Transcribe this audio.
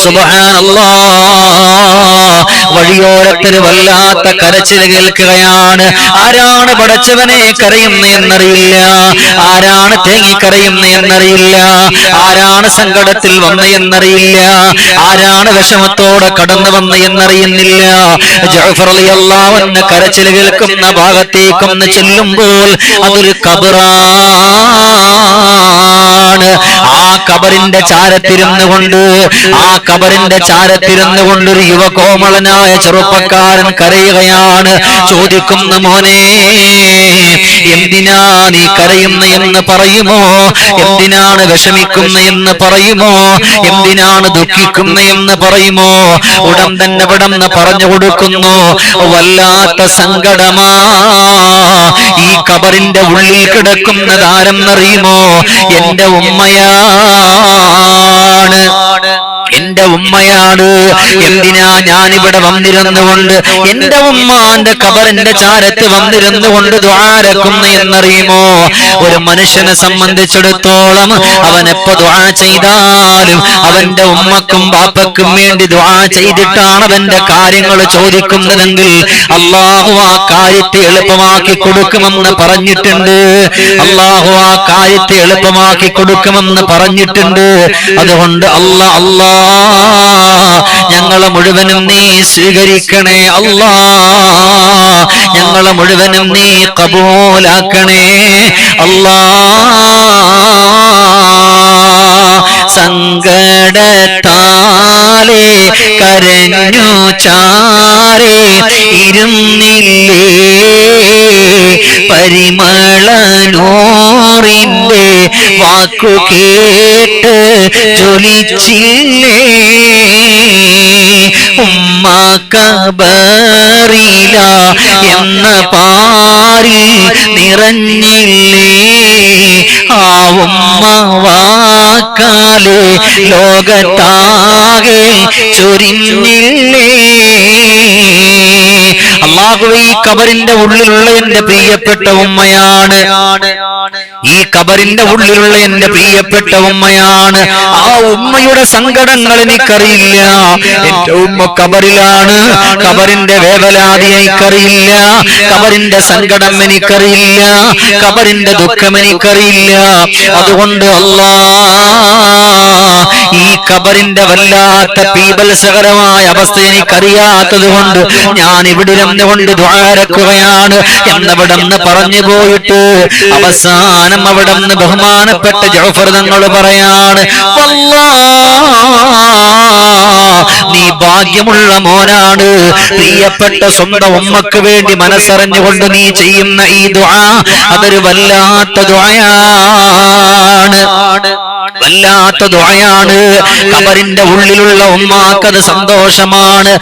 സുബ്ഹാനല്ലാഹ്, വഴിയോരത്തിൽ വല്ലാത്ത കരച്ചിൽ കേൾക്കുകയാണ്. ആരാണ് പടച്ചവനെ കരയുന്ന എന്നറിയില്ല, ആരാണ് തേങ്ങിക്കരയുന്ന എന്നറിയില്ല, ആരാണ് സങ്കടത്തിൽ വന്ന എന്നറിയില്ല, ആരാണ് വിഷമത്തോടെ കടന്നു വന്ന എന്നറിയുന്നില്ല. ജഅഫർ റളിയല്ലാഹു അൻഹു കരച്ചിൽ കേൾക്കുന്ന ഭാഗത്തേക്കൊന്ന് ചെല്ലുമ്പോൾ അതൊരു ഖബറാണ്. ആ ഖബറിന്റെ ചാരത്തിരുന്നു കൊണ്ട് ഒരു യുവകോമളനായ ചെറുപ്പക്കാരൻ കരയുകയാണ്. ചോദിക്കുന്ന മോനെ, എന്തിനാ നീ കരയുന്ന എന്ന് പറയുമോ? എന്തിനാണ് വിഷമിക്കുന്ന എന്ന് പറയുമോ? എന്തിനാണ് ദുഃഖിക്കുന്ന എന്ന് പറയുമോ? ഉടൻ തന്നെ വിടന്ന് പറഞ്ഞു കൊടുക്കുന്നു, വല്ലാത്ത സങ്കടമാ. ഈ ഖബറിന്റെ ഉള്ളിൽ കിടക്കുന്നത് ആരെന്നറിയുമോ? എന്റെ ഉമ്മയാണ്, എന്റെ ഉമ്മയാണ്. എന്തിനാ ഞാനിവിടെ വന്നിരുന്നുകൊണ്ട് എന്റെ ഉമ്മാന്റെ ഖബറിന്റെ ചാരത്ത് വന്നിരുന്നുകൊണ്ട് ദുആരക്കുന്നു എന്നറിയുമോ? ഒരു മനുഷ്യനെ സംബന്ധിച്ചിടത്തോളം അവൻ എപ്പോ ദുആ ചെയ്താലും അവന്റെ ഉമ്മക്കും ബാപ്പക്കും വേണ്ടി ദുആ ചെയ്തിട്ടാണ് അവന്റെ കാര്യങ്ങൾ ചോദിക്കുന്നതെങ്കിൽ അല്ലാഹു ആ കാര്യത്തെ എളുപ്പമാക്കി കൊടുക്കുമെന്ന് പറഞ്ഞിട്ടുണ്ട്. അല്ലാഹു ആ കാര്യത്തെ എളുപ്പമാക്കി കൊടുക്കുമെന്ന് പറഞ്ഞിട്ടുണ്ട്. അതുകൊണ്ട് അല്ലാ ഞങ്ങളെ മുഴുവനും നീ സ്വീകരിക്കണേ അല്ലാ, ഞങ്ങളെ മുഴുവനും നീ ഖബൂലാക്കണേ അല്ലാ. സങ്കടത്താലേ കരഞ്ഞു ചാരേ ഇരുന്നില്ലേ, പരിമളനൂറിന്റെ വാക്കു കേട്ട് ജ്വലിച്ചില്ലേ, ഉമ്മ കബറില എന്ന പാരിൽ നിറഞ്ഞില്ലേ, ആ ഉമ്മ വാക്കാല് ലോകത്താകെ ചൊരിഞ്ഞില്ലേ. അല്ലാഹുവേ, ഈ ഖബറിന്റെ ഉള്ളിലുള്ള എന്റെ പ്രിയപ്പെട്ട ഉമ്മയാണ്, ഈ ഖബറിന്റെ ഉള്ളിലുള്ള എന്റെ പ്രിയപ്പെട്ട ഉമ്മയാണ്. ആ ഉമ്മയുടെ സങ്കടങ്ങൾ എനിക്കറിയില്ല. എന്റെ ഉമ്മ ഖബറിലാണ്, ഖബറിന്റെ വേവലാതി എനിക്കറിയില്ല, ഖബറിന്റെ സങ്കടം എനിക്കറിയില്ല, ഖബറിന്റെ ദുഃഖം എനിക്കറിയില്ല. അതുകൊണ്ട് ഈ ഖബറിന്റെ വല്ലാത്ത പീബൽസകരമായ അവസ്ഥ എനിക്കറിയാത്തത് കൊണ്ട് ഞാൻ ഇവിടെ ഇരുന്നുകൊണ്ട് ദുആരക്കുകയാണ് എന്നവിടെന്ന് പറഞ്ഞു പോയിട്ട് അവസാനം അവിടെന്ന് ബഹുമാനപ്പെട്ട ജഅഫർ തങ്ങൾ പറയാണ്, നീ ഭാഗ്യമുള്ള മോനാണ്. പ്രിയപ്പെട്ട സ്വന്തം ഉമ്മക്ക് വേണ്ടി മനസ്സറിഞ്ഞുകൊണ്ട് നീ ചെയ്യുന്ന ഈ ദുആ അതൊരു വല്ലാത്ത ദുആയാണ്, വല്ലാത്ത ദുആയാണ്. ഖബറിന്റെ ഉള്ളിലുള്ള ഉമ്മാക്കത് സന്തോഷമാണ്.